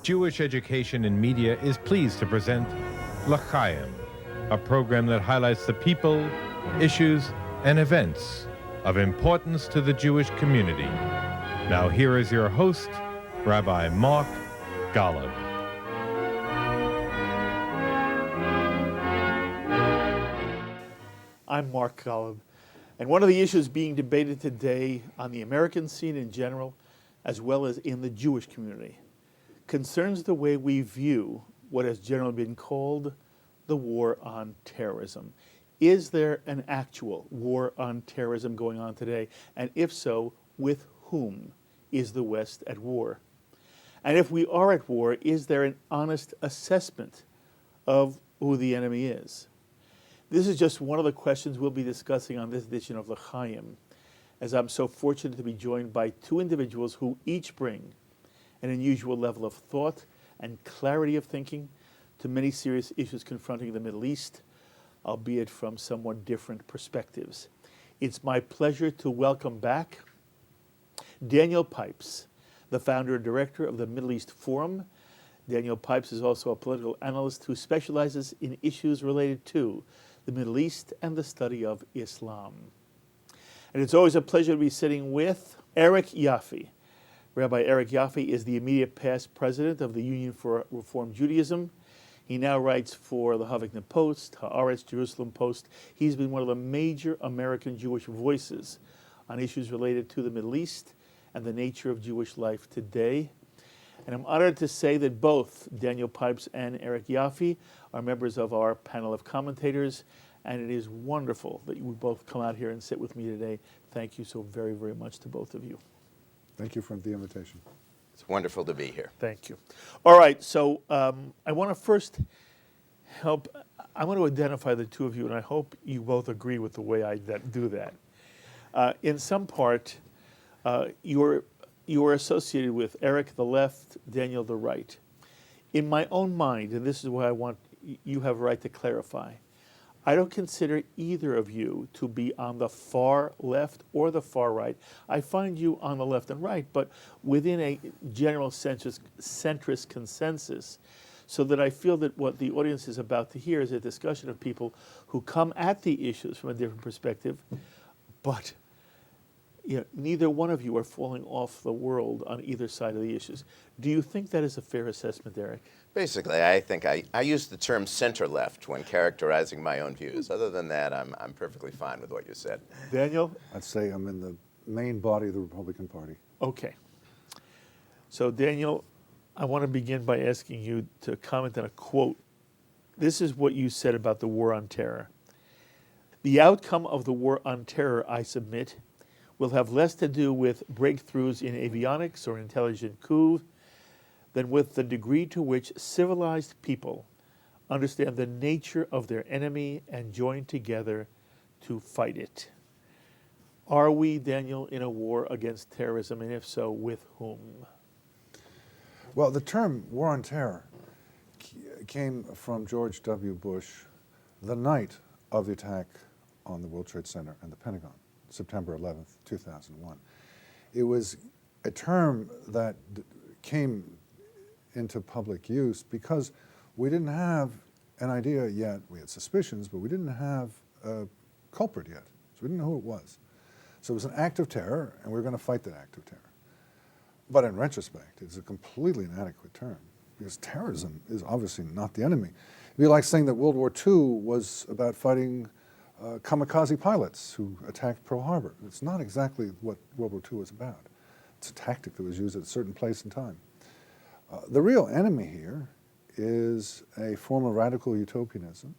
Jewish Education in Media is pleased to present L'Chaim, a program that highlights the people, issues, and events of importance to the Jewish community. Now here is your host, Rabbi Mark Golub. I'm Mark Golub, and one of the issues being debated today on the American scene in general, as well as in the Jewish community, concerns the way we view what has generally been called the war on terrorism. Is there an actual war on terrorism going on today? And if so, with whom is the West at war? And if we are at war, is there an honest assessment of who the enemy is? This is just one of the questions we'll be discussing on this edition of L'Chaim, as I'm so fortunate to be joined by two individuals who each bring an unusual level of thought and clarity of thinking to many serious issues confronting the Middle East, albeit from somewhat different perspectives. It's my pleasure to welcome back Daniel Pipes, the founder and director of the Middle East Forum. Daniel Pipes is also a political analyst who specializes in issues related to the Middle East and the study of Islam. And it's always a pleasure to be sitting with Eric Yoffie. Rabbi Eric Yoffie is the immediate past president of the Union for Reform Judaism. He now writes for the Huffington Post, Haaretz, Jerusalem Post. He's been one of the major American Jewish voices on issues related to the Middle East and the nature of Jewish life today. And I'm honored to say that both Daniel Pipes and Eric Yoffie are members of our panel of commentators, and it is wonderful that you would both come out here and sit with me today. Thank you so very, very much to both of you. Thank you for the invitation. It's wonderful to be here. Thank you. All right, so I want to first I want to identify the two of you, and I hope you both agree with the way I do that. In some part, you are associated with Eric the left, Daniel the right. In my own mind, and this is what I want you have a right to clarify, I don't consider either of you to be on the far left or the far right. I find you on the left and right, but within a general centrist consensus, so that I feel that what the audience is about to hear is a discussion of people who come at the issues from a different perspective, but neither one of you are falling off the world on either side of the issues. Do you think that is a fair assessment, Eric? Basically, I think I use the term center-left when characterizing my own views. Other than that, I'm perfectly fine with what you said. Daniel? I'd say I'm in the main body of the Republican Party. Okay. So, Daniel, I want to begin by asking you to comment on a quote. This is what you said about the war on terror. The outcome of the war on terror, I submit, will have less to do with breakthroughs in avionics or intelligent coup than with the degree to which civilized people understand the nature of their enemy and join together to fight it. Are we, Daniel, in a war against terrorism, and if so, with whom? Well, the term war on terror came from George W. Bush the night of the attack on the World Trade Center and the Pentagon, September 11th, 2001. It was a term that came into public use because we didn't have an idea yet. We had suspicions, but we didn't have a culprit yet. So we didn't know who it was. So it was an act of terror, and we were going to fight that act of terror. But in retrospect, it's a completely inadequate term because terrorism is obviously not the enemy. It'd be like saying that World War II was about fighting kamikaze pilots who attacked Pearl Harbor. It's not exactly what World War II was about. It's a tactic that was used at a certain place and time. The real enemy here is a form of radical utopianism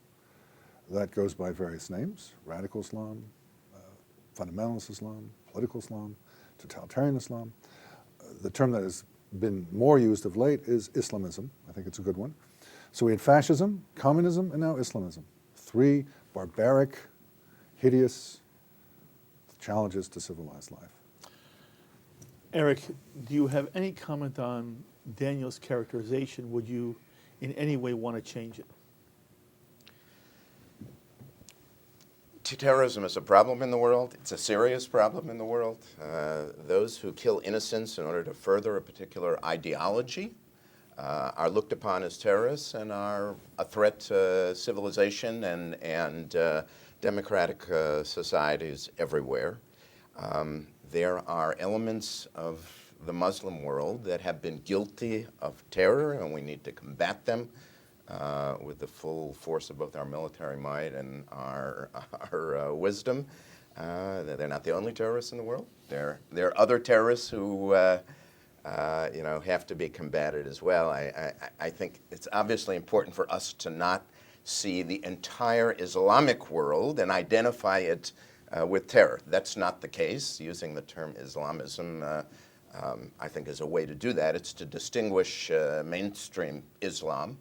that goes by various names: radical Islam, fundamentalist Islam, political Islam, totalitarian Islam. The term that has been more used of late is Islamism. I think it's a good one. So we had fascism, communism, and now Islamism. Three barbaric, hideous challenges to civilized life. Eric, do you have any comment on Daniel's characterization? Would you in any way want to change it? Terrorism is a problem in the world. It's a serious problem in the world. Those who kill innocents in order to further a particular ideology are looked upon as terrorists and are a threat to civilization and democratic societies everywhere. There are elements of the Muslim world that have been guilty of terror, and we need to combat them with the full force of both our military might and our wisdom. They're not the only terrorists in the world. There are other terrorists who have to be combated as well. I think it's obviously important for us to not see the entire Islamic world and identify it with terror. That's not the case. Using the term Islamism, I think, is a way to do that. It's to distinguish mainstream Islam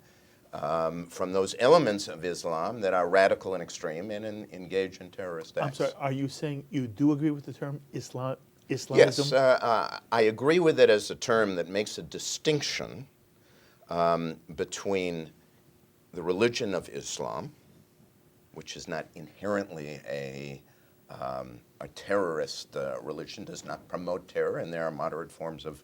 from those elements of Islam that are radical and extreme and engage in terrorist acts. I'm sorry, are you saying you do agree with the term Islamism? Yes, I agree with it as a term that makes a distinction between the religion of Islam, which is not inherently a terrorist religion, does not promote terror, and there are moderate forms of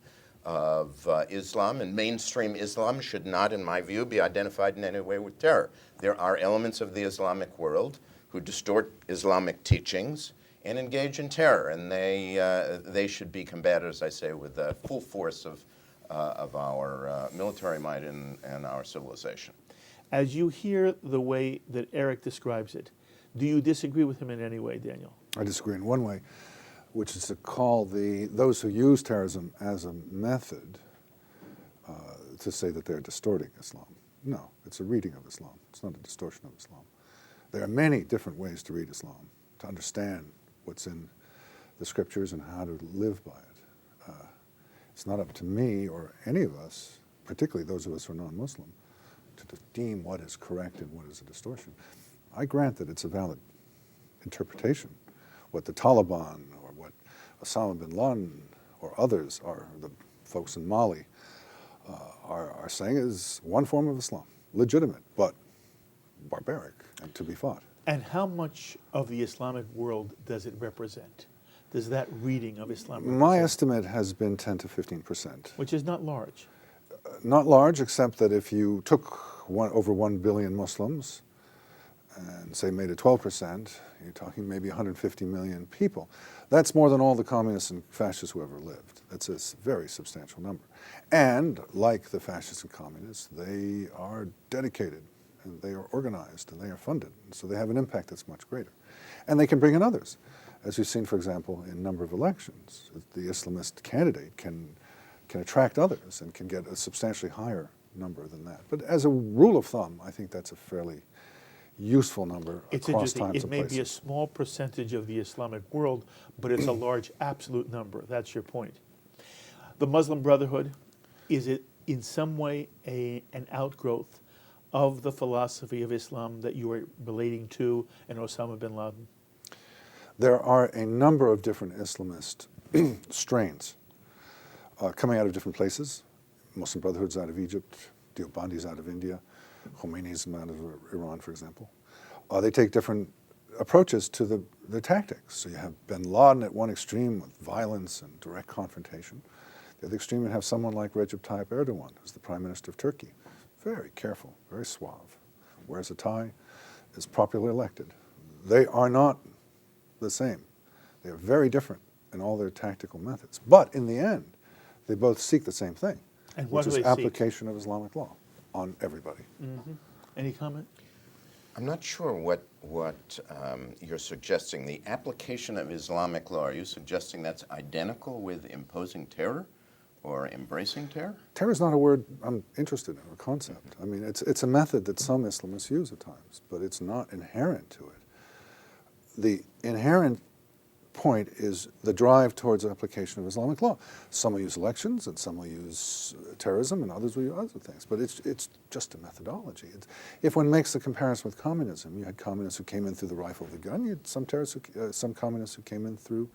Islam, and mainstream Islam should not, in my view, be identified in any way with terror. There are elements of the Islamic world who distort Islamic teachings and engage in terror, and they should be combated, as I say, with the full force of our military might and our civilization. As you hear the way that Eric describes it, do you disagree with him in any way, Daniel? I disagree in one way, which is to call those who use terrorism as a method to say that they're distorting Islam. No, it's a reading of Islam. It's not a distortion of Islam. There are many different ways to read Islam, to understand what's in the scriptures and how to live by it. It's not up to me or any of us, particularly those of us who are non-Muslim, to deem what is correct and what is a distortion. I grant that it's a valid interpretation. What the Taliban or what Osama bin Laden or others, are the folks in Mali, are saying is one form of Islam, legitimate, but barbaric and to be fought. And how much of the Islamic world does it represent? Does that reading of Islam represent? My estimate has been 10 to 15%. Which is not large. Not large, except that if you took over 1 billion Muslims and say made it 12%, you're talking maybe 150 million people. That's more than all the communists and fascists who ever lived. That's a very substantial number. And like the fascists and communists, they are dedicated, and they are organized, and they are funded. So they have an impact that's much greater. And they can bring in others. As we've seen, for example, in a number of elections, the Islamist candidate can attract others and can get a substantially higher number than that. But as a rule of thumb, I think that's a fairly useful number It's across interesting. times It and may places. be a small percentage of the Islamic world, but it's a large absolute number. That's your point. The Muslim Brotherhood, is it in some way an outgrowth of the philosophy of Islam that you are relating to and Osama bin Laden? There are a number of different Islamist strains coming out of different places. Muslim Brotherhood's out of Egypt, Deobandis out of India, Khomeini's out of Iran, for example. They take different approaches to the tactics. So you have bin Laden at one extreme with violence and direct confrontation. The other extreme, you have someone like Recep Tayyip Erdogan, who's the Prime Minister of Turkey. Very careful, very suave, wears a tie, is popularly elected. They are not the same. They are very different in all their tactical methods. But in the end, they both seek the same thing, And what which do is they seek? application of Islamic law on everybody. Any comment? I'm not sure what you're suggesting. The application of Islamic law, are you suggesting that's identical with imposing terror or embracing terror? Terror is not a word I'm interested in, or a concept. I mean, it's a method that some Islamists use at times, but it's not inherent to it. The inherent point is the drive towards application of Islamic law. Some will use elections, and some will use terrorism, and others will use other things. But it's just a methodology. If one makes the comparison with communism, you had communists who came in through the rifle or the gun. You had some communists who came in through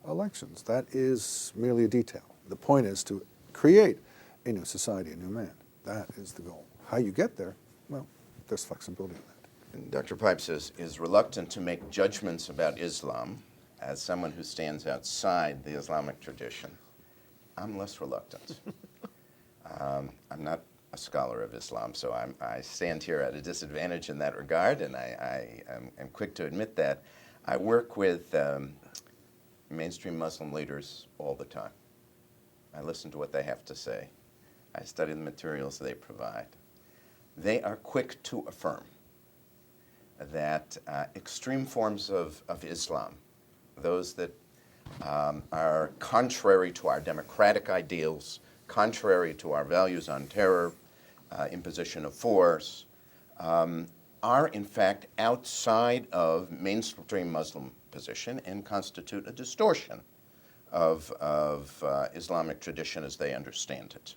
elections. That is merely a detail. The point is to create a new society, a new man. That is the goal. How you get there, well, there's flexibility in that. And Dr. Pipes is reluctant to make judgments about Islam as someone who stands outside the Islamic tradition. I'm less reluctant. I'm not a scholar of Islam, so I stand here at a disadvantage in that regard, and I am quick to admit that. I work with mainstream Muslim leaders all the time. I listen to what they have to say. I study the materials they provide. They are quick to affirm that extreme forms of Islam, those that are contrary to our democratic ideals, contrary to our values on terror, imposition of force, are in fact outside of mainstream Muslim position and constitute a distortion of Islamic tradition as they understand it.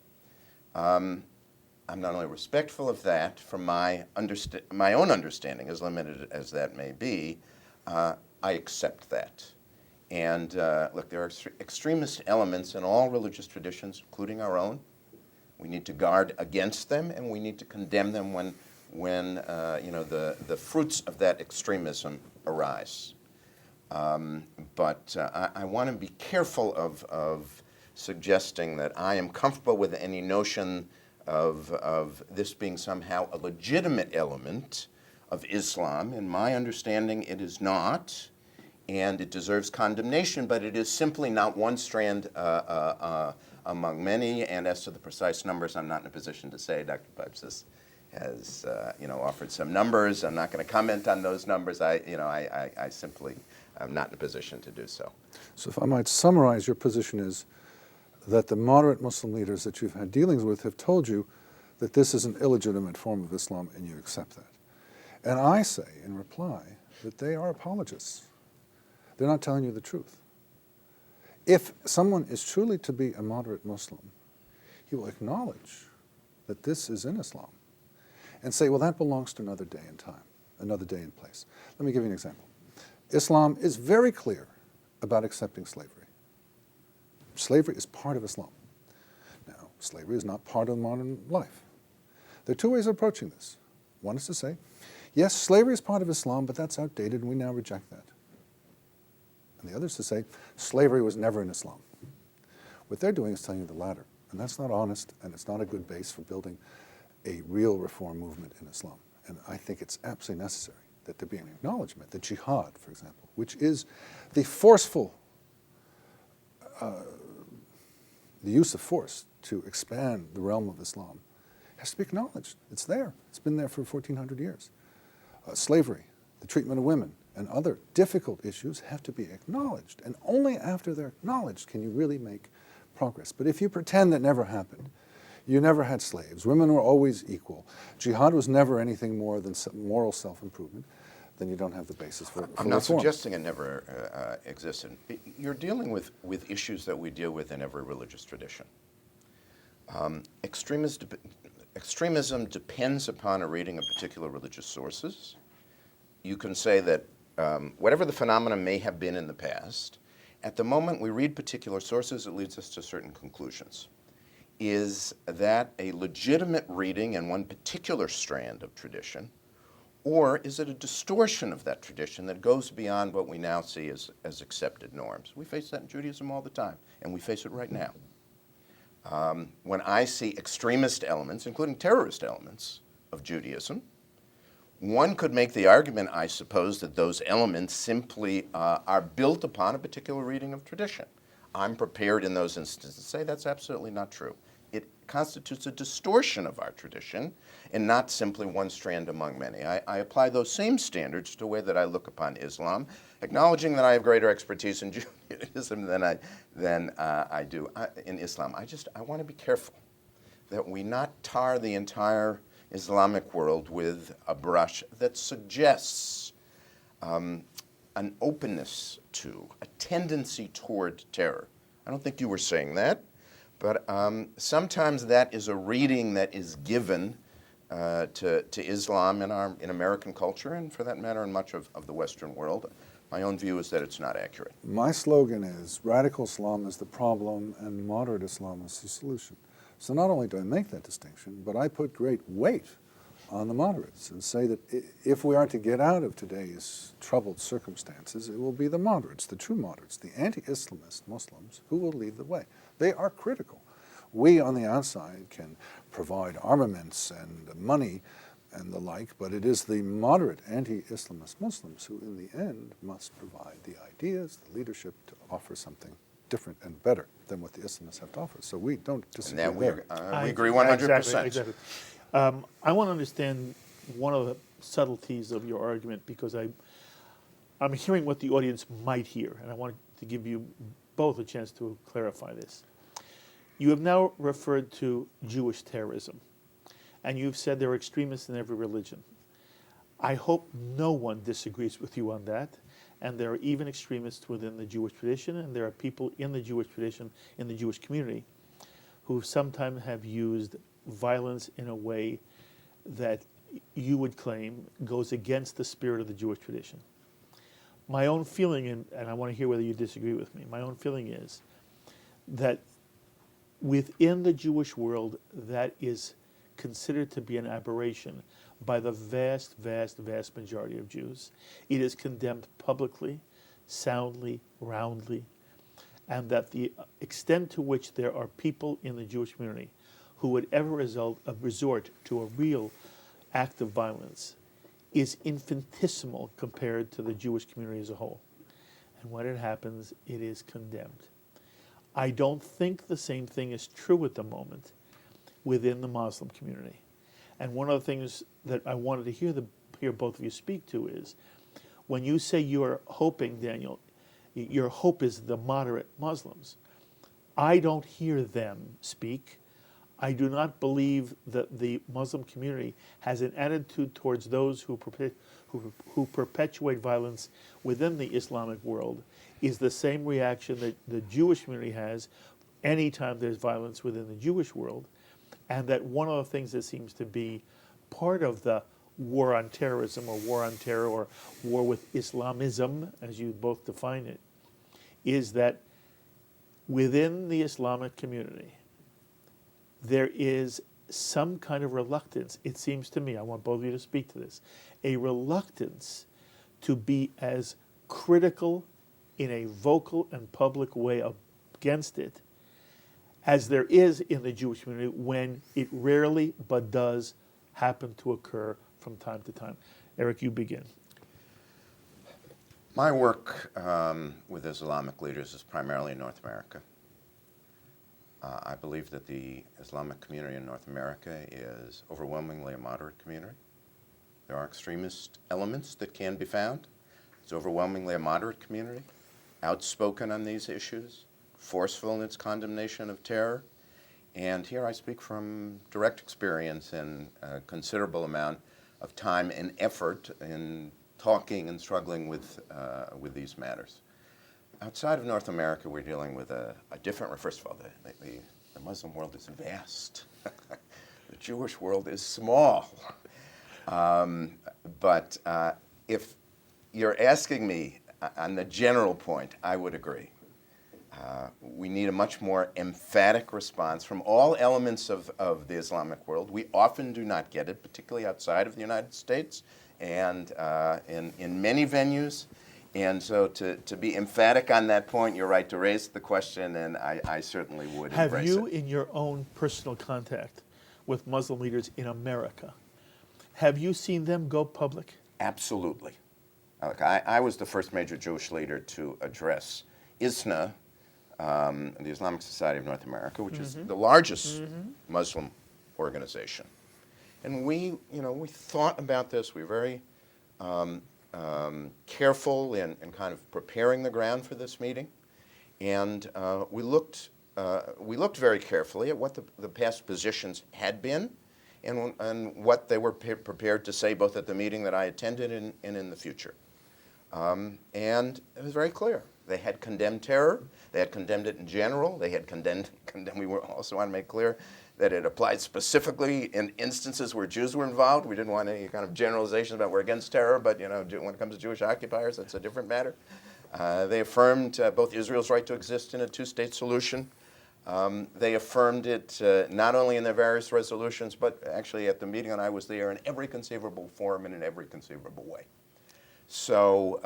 I'm not only respectful of that, from my own understanding, as limited as that may be, I accept that. And look, there are extremist elements in all religious traditions, including our own. We need to guard against them, and we need to condemn them when the fruits of that extremism arise. But I want to be careful of suggesting that I am comfortable with any notion of this being somehow a legitimate element of Islam. In my understanding, it is not, and it deserves condemnation, but it is simply not one strand among many. And as to the precise numbers, I'm not in a position to say. Dr. Pipes has offered some numbers. I'm not going to comment on those numbers. I simply am not in a position to do so. So if I might summarize, your position is that the moderate Muslim leaders that you've had dealings with have told you that this is an illegitimate form of Islam, and you accept that. And I say in reply that they are apologists. They're not telling you the truth. If someone is truly to be a moderate Muslim, he will acknowledge that this is in Islam and say, well, that belongs to another day and time, another day and place. Let me give you an example. Islam is very clear about accepting slavery. Slavery is part of Islam. Now, slavery is not part of modern life. There are two ways of approaching this. One is to say, yes, slavery is part of Islam, but that's outdated and we now reject that. And the other is to say, slavery was never in Islam. What they're doing is telling you the latter. And that's not honest, and it's not a good base for building a real reform movement in Islam. And I think it's absolutely necessary that there be an acknowledgement that jihad, for example, which is the forceful the use of force to expand the realm of Islam, has to be acknowledged. It's there. It's been there for 1,400 years. Slavery, the treatment of women, and other difficult issues have to be acknowledged. And only after they're acknowledged can you really make progress. But if you pretend that never happened, you never had slaves, women were always equal, jihad was never anything more than moral self-improvement, then you don't have the basis for I'm not reform. suggesting it never existed. You're dealing with issues that we deal with in every religious tradition. Extremism depends upon a reading of particular religious sources. You can say that whatever the phenomena may have been in the past, at the moment we read particular sources, it leads us to certain conclusions. Is that a legitimate reading in one particular strand of tradition, or is it a distortion of that tradition that goes beyond what we now see as accepted norms? We face that in Judaism all the time, and we face it right now. When I see extremist elements, including terrorist elements of Judaism, one could make the argument, I suppose, that those elements simply are built upon a particular reading of tradition. I'm prepared in those instances to say that's absolutely not true. It constitutes a distortion of our tradition and not simply one strand among many. I apply those same standards to the way that I look upon Islam, acknowledging that I have greater expertise in Judaism than I do in Islam. I want to be careful that we not tar the entire Islamic world with a brush that suggests an openness to, a tendency toward terror. I don't think you were saying that, but sometimes that is a reading that is given to Islam in American culture, and for that matter in much of the Western world. My own view is that it's not accurate. My slogan is, radical Islam is the problem and moderate Islam is the solution. So not only do I make that distinction, but I put great weight on the moderates and say that if we are to get out of today's troubled circumstances, it will be the moderates, the true moderates, the anti-Islamist Muslims who will lead the way. They are critical. We on the outside can provide armaments and money and the like, but it is the moderate anti-Islamist Muslims who in the end must provide the ideas, the leadership to offer something different and better than what the Islamists have to offer. So we don't disagree And there. we agree 100%. Exactly. I want to understand one of the subtleties of your argument, because I'm hearing what the audience might hear, and I want to give you both a chance to clarify this. You have now referred to Jewish terrorism, and you've said there are extremists in every religion. I hope no one disagrees with you on that, and there are even extremists within the Jewish tradition, and there are people in the Jewish tradition, in the Jewish community, who sometimes have used violence in a way that you would claim goes against the spirit of the Jewish tradition. My own feeling, and I want to hear whether you disagree with me, my own feeling is that within the Jewish world, that is considered to be an aberration by the vast, vast, vast majority of Jews. It is condemned publicly, soundly, roundly, and that the extent to which there are people in the Jewish community who would ever resort to a real act of violence is infinitesimal compared to the Jewish community as a whole. And when it happens, it is condemned. I don't think the same thing is true at the moment within the Muslim community. And one of the things that I wanted to hear both of you speak to is, when you say you are hoping, Daniel, your hope is the moderate Muslims, I don't hear them speak. I do not believe that the Muslim community has an attitude towards those who perpetuate violence within the Islamic world is the same reaction that the Jewish community has anytime there's violence within the Jewish world, and that one of the things that seems to be part of the war on terrorism or war on terror or war with Islamism, as you both define it, is that within the Islamic community, there is some kind of reluctance, it seems to me, I want both of you to speak to this, a reluctance to be as critical in a vocal and public way against it as there is in the Jewish community when it rarely but does happen to occur from time to time. Eric, you begin. My work with Islamic leaders is primarily in North America. I believe that the Islamic community in North America is overwhelmingly a moderate community. There are extremist elements that can be found. It's overwhelmingly a moderate community, outspoken on these issues, forceful in its condemnation of terror. And here I speak from direct experience and a considerable amount of time and effort in talking and struggling with these matters. Outside of North America, we're dealing with a different, first of all, the Muslim world is vast. The Jewish world is small. But if you're asking me on the general point, I would agree. We need a much more emphatic response from all elements of the Islamic world. We often do not get it, particularly outside of the United States and in many venues. And so to be emphatic on that point, you're right to raise the question, and I certainly would embrace it. Have you, in your own personal contact with Muslim leaders in America, have you seen them go public? Absolutely. Look, I was the first major Jewish leader to address ISNA, the Islamic Society of North America, which is the largest Muslim organization. And we thought about this. We were very careful in kind of preparing the ground for this meeting, and we looked very carefully at what the past positions had been, and what they were prepared to say both at the meeting that I attended and in the future. And it was very clear. They had condemned terror. They had condemned it in general. They had condemned. We also want to make clear that it applied specifically in instances where Jews were involved. We didn't want any kind of generalization about we're against terror, but when it comes to Jewish occupiers, that's a different matter. They affirmed both Israel's right to exist in a two-state solution. They affirmed it not only in their various resolutions, but actually at the meeting when I was there in every conceivable form and in every conceivable way. So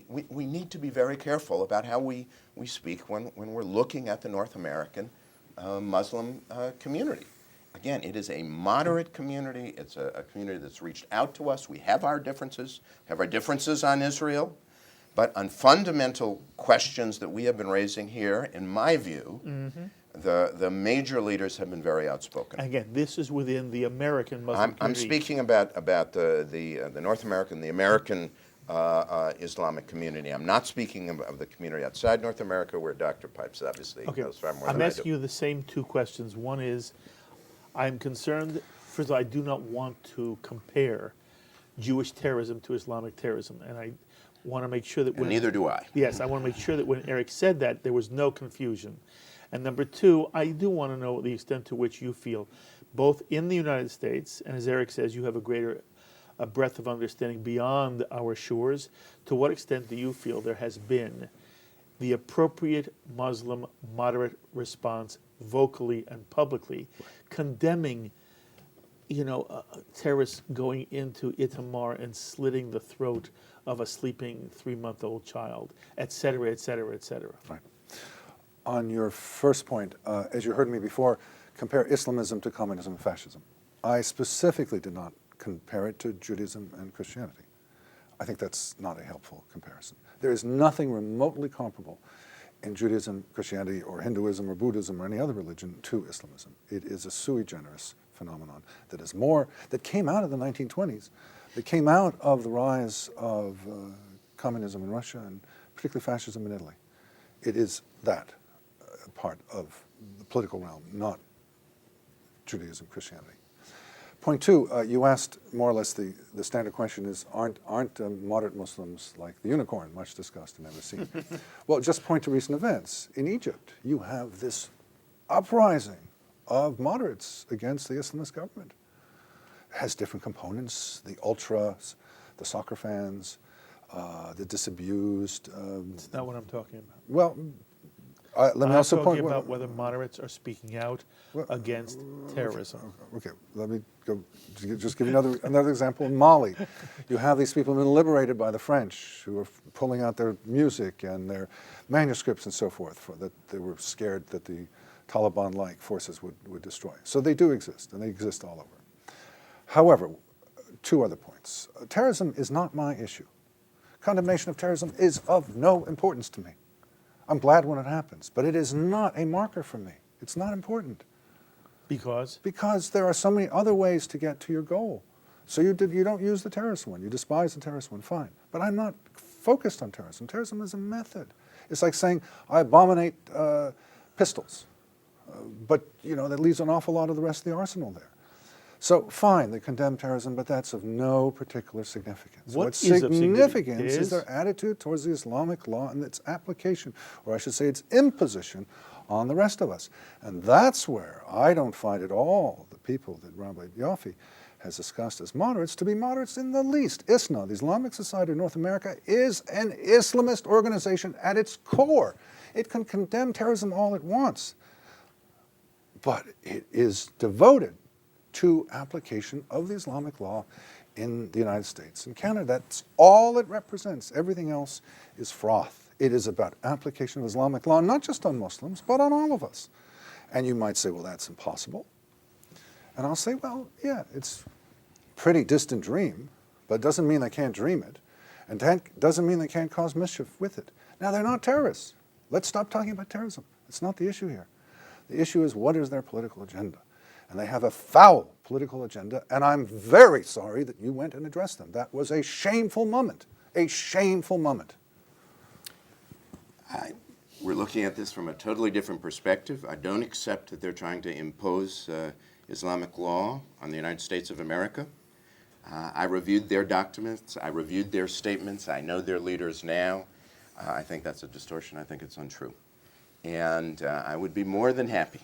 we need to be very careful about how we speak when we're looking at the North American Muslim community. Again, it is a moderate community. It's a community that's reached out to us. We have our differences on Israel, but on fundamental questions that we have been raising here, in my view, the major leaders have been very outspoken. Again, this is within the American Muslim community. I'm speaking about the North American, the American Islamic community. I'm not speaking of the community outside North America, where Dr. Pipes obviously goes far more than I do. I'm asking you the same two questions. One is, I'm concerned, first of all, I do not want to compare Jewish terrorism to Islamic terrorism, and I want to make sure that And neither do I. Yes, I want to make sure that when Eric said that, there was no confusion. And number two, I do want to know the extent to which you feel, both in the United States, and as Eric says, you have a breadth of understanding beyond our shores, to what extent do you feel there has been the appropriate Muslim moderate response vocally and publicly, condemning, terrorists going into Itamar and slitting the throat of a sleeping 3-month-old child, et cetera, et cetera, et cetera. Right. On your first point, as you heard me before, compare Islamism to communism and fascism. I specifically did not compare it to Judaism and Christianity. I think that's not a helpful comparison. There is nothing remotely comparable in Judaism, Christianity, or Hinduism, or Buddhism, or any other religion to Islamism. It is a sui generis phenomenon that came out of the 1920s, that came out of the rise of communism in Russia, and particularly fascism in Italy. It is that part of the political realm, not Judaism, Christianity. Point two, you asked more or less the standard question is, aren't moderate Muslims like the unicorn, much discussed and never seen? Well, just point to recent events. In Egypt, you have this uprising of moderates against the Islamist government. It has different components, the ultras, the soccer fans, the disabused. It's not what I'm talking about. Well, let me I'm also talking point about whether moderates are speaking out against terrorism. Okay, let me go. Just give you another example. In Mali, you have these people who have been liberated by the French, who are pulling out their music and their manuscripts and so forth, that they were scared that the Taliban-like forces would destroy. So they do exist, and they exist all over. However, two other points. Terrorism is not my issue. Condemnation of terrorism is of no importance to me. I'm glad when it happens, but it is not a marker for me. It's not important. Because? Because there are so many other ways to get to your goal. So you don't use the terrorist one. You despise the terrorist one, fine. But I'm not focused on terrorism. Terrorism is a method. It's like saying, I abominate pistols. But, that leaves an awful lot of the rest of the arsenal there. So, fine, they condemn terrorism, but that's of no particular significance. What's significant is their attitude towards the Islamic law and its application, or I should say its imposition on the rest of us. And that's where I don't find at all the people that Rabbi Yoffie has discussed as moderates to be moderates in the least. ISNA, the Islamic Society of North America, is an Islamist organization at its core. It can condemn terrorism all it wants, but it is devoted to application of the Islamic law in the United States and Canada. That's all it represents. Everything else is froth. It is about application of Islamic law, not just on Muslims, but on all of us. And you might say, well, that's impossible. And I'll say, well, yeah, it's a pretty distant dream, but it doesn't mean they can't dream it. And that doesn't mean they can't cause mischief with it. Now, they're not terrorists. Let's stop talking about terrorism. It's not the issue here. The issue is, what is their political agenda? And they have a foul political agenda, and I'm very sorry that you went and addressed them. That was a shameful moment, a shameful moment. We're looking at this from a totally different perspective. I don't accept that they're trying to impose Islamic law on the United States of America. I reviewed their documents. I reviewed their statements. I know their leaders now. I think that's a distortion. I think it's untrue. And I would be more than happy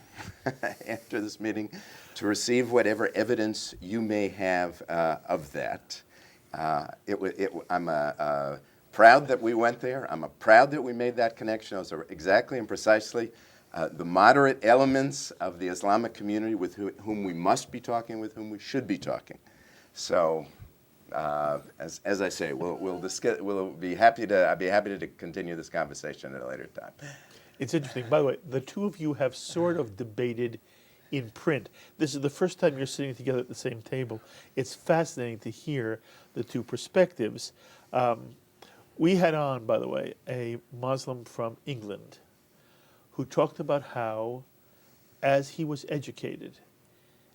after this meeting to receive whatever evidence you may have of that. I'm proud that we went there. I'm proud that we made that connection. Those are exactly and precisely the moderate elements of the Islamic community with whom we must be talking, with whom we should be talking. So as I say, we'll discuss. I'd be happy to continue this conversation at a later time. It's interesting. By the way, the two of you have sort of debated in print. This is the first time you're sitting together at the same table. It's fascinating to hear the two perspectives. We had on, by the way, a Muslim from England who talked about how, as he was educated,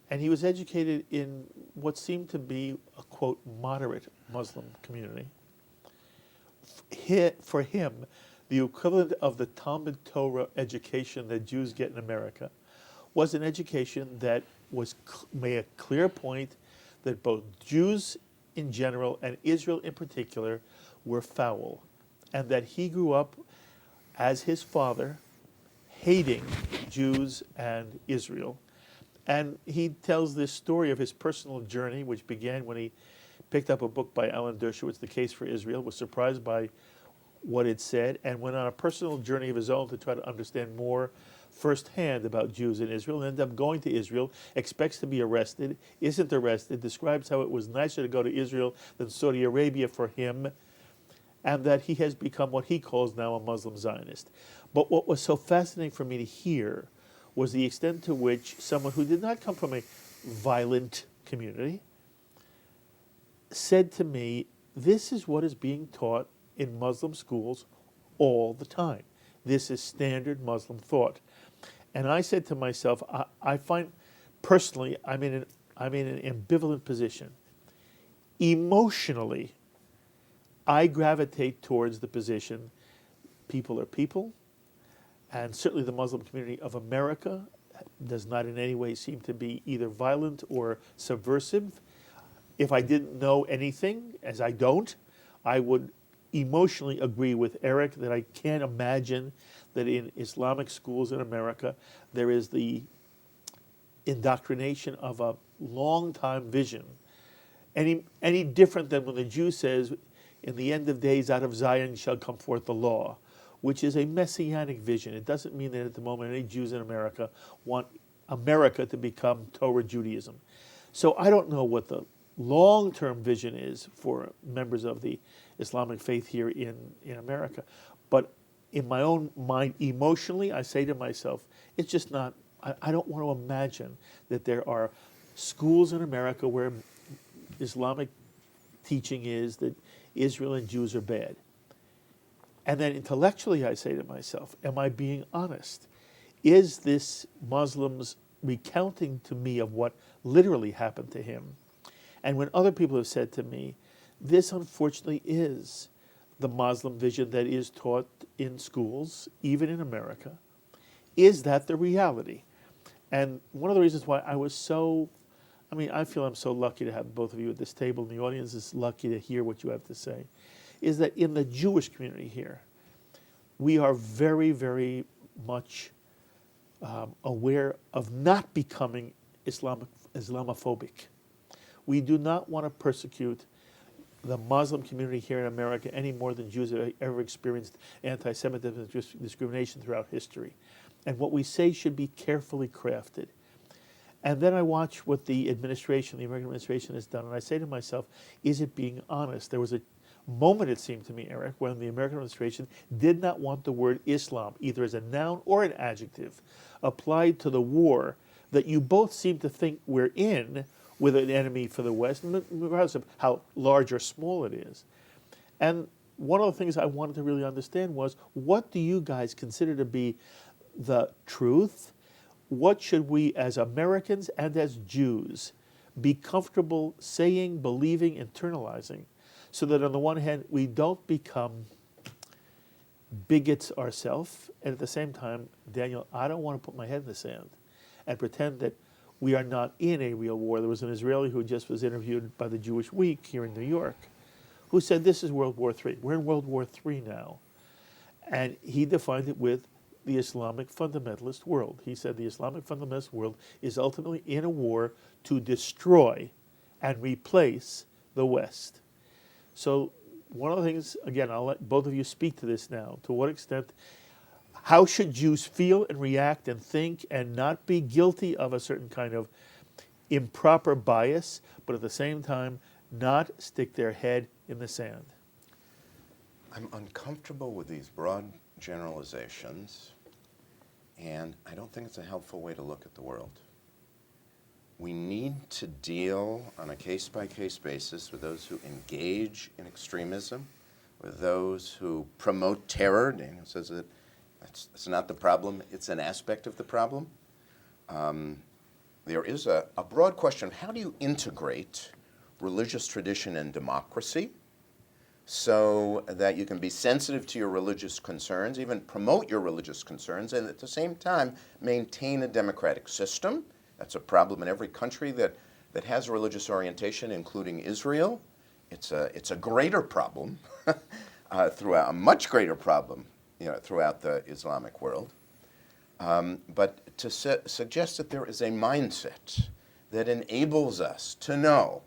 and he was educated in what seemed to be a, quote, moderate Muslim community, for him, the equivalent of the Talmud Torah education that Jews get in America was an education that made a clear point that both Jews in general and Israel in particular were foul, and that he grew up as his father hating Jews and Israel. And he tells this story of his personal journey, which began when he picked up a book by Alan Dershowitz, The Case for Israel, was surprised by what it said, and went on a personal journey of his own to try to understand more firsthand about Jews in Israel, and ended up going to Israel, expects to be arrested, isn't arrested, describes how it was nicer to go to Israel than Saudi Arabia for him, and that he has become what he calls now a Muslim Zionist. But what was so fascinating for me to hear was the extent to which someone who did not come from a violent community said to me, this is what is being taught in Muslim schools all the time. This is standard Muslim thought. And I said to myself, I find, personally, I'm in an ambivalent position. Emotionally, I gravitate towards the position, people are people, and certainly the Muslim community of America does not in any way seem to be either violent or subversive. If I didn't know anything, as I don't, I would emotionally agree with Eric that I can't imagine that in Islamic schools in America there is the indoctrination of a long-time vision, any different than when the Jew says, in the end of days out of Zion shall come forth the law, which is a messianic vision. It doesn't mean that at the moment any Jews in America want America to become Torah Judaism. So I don't know what the long-term vision is for members of the Islamic faith here in America. But in my own mind, emotionally, I say to myself, it's just not, I don't want to imagine that there are schools in America where Islamic teaching is that Israel and Jews are bad. And then intellectually, I say to myself, am I being honest? Is this Muslims recounting to me of what literally happened to him? And when other people have said to me, this unfortunately is the Muslim vision that is taught in schools, even in America, is that the reality? And one of the reasons why I was so, I feel I'm so lucky to have both of you at this table, and the audience is lucky to hear what you have to say, is that in the Jewish community here, we are very, very much aware of not becoming Islamophobic. We do not want to persecute the Muslim community here in America any more than Jews have ever experienced anti-Semitism and discrimination throughout history. And what we say should be carefully crafted. And then I watch what the administration, the American administration has done, and I say to myself, is it being honest? There was a moment, it seemed to me, Eric, when the American administration did not want the word Islam, either as a noun or an adjective, applied to the war that you both seem to think we're in with an enemy for the West, regardless of how large or small it is. And one of the things I wanted to really understand was, what do you guys consider to be the truth? What should we as Americans and as Jews be comfortable saying, believing, internalizing, so that on the one hand we don't become bigots ourselves, and at the same time, Daniel, I don't want to put my head in the sand and pretend that we are not in a real war. There was an Israeli who just was interviewed by the Jewish Week here in New York who said this is World War III. We're in World War III now. And he defined it with the Islamic fundamentalist world. He said the Islamic fundamentalist world is ultimately in a war to destroy and replace the West. So one of the things, again, I'll let both of you speak to this now, to what extent, how should Jews feel and react and think and not be guilty of a certain kind of improper bias, but at the same time not stick their head in the sand. I'm uncomfortable with these broad generalizations, and I don't think it's a helpful way to look at the world. We need to deal on a case-by-case basis with those who engage in extremism, with those who promote terror. Daniel says that that's not the problem, it's an aspect of the problem. There is a broad question of how do you integrate religious tradition and democracy so that you can be sensitive to your religious concerns, even promote your religious concerns, and at the same time maintain a democratic system. That's a problem in every country that has religious orientation, including Israel. It's a greater problem, throughout a much greater problem, throughout the Islamic world. But to suggest that there is a mindset that enables us to know,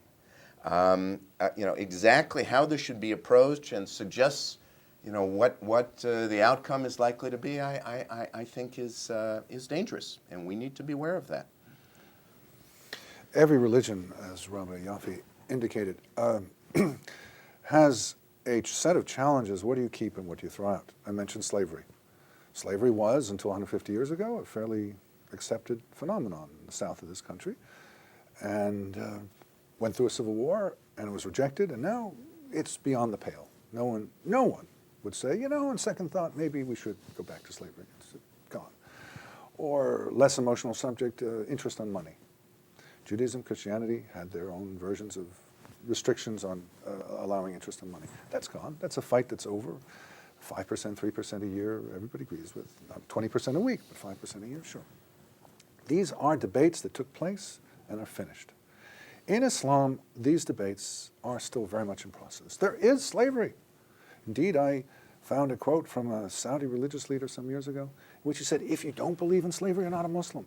exactly how this should be approached and suggests, what the outcome is likely to be, I think is dangerous, and we need to be aware of that. Every religion, as Rabbi Yoffie indicated, has a set of challenges. What do you keep and what do you throw out? I mentioned slavery. Slavery was, until 150 years ago, a fairly accepted phenomenon in the south of this country, and went through a civil war, and it was rejected, and now it's beyond the pale. No one would say, on second thought, maybe we should go back to slavery. It's gone. Or less emotional subject, interest on money. Judaism, Christianity had their own versions of restrictions on allowing interest on money. That's gone. That's a fight that's over. 5%, 3% a year, everybody agrees with. Not 20% a week, but 5% a year, sure. These are debates that took place and are finished. In Islam, these debates are still very much in process. There is slavery. Indeed, I found a quote from a Saudi religious leader some years ago, in which he said, if you don't believe in slavery, you're not a Muslim.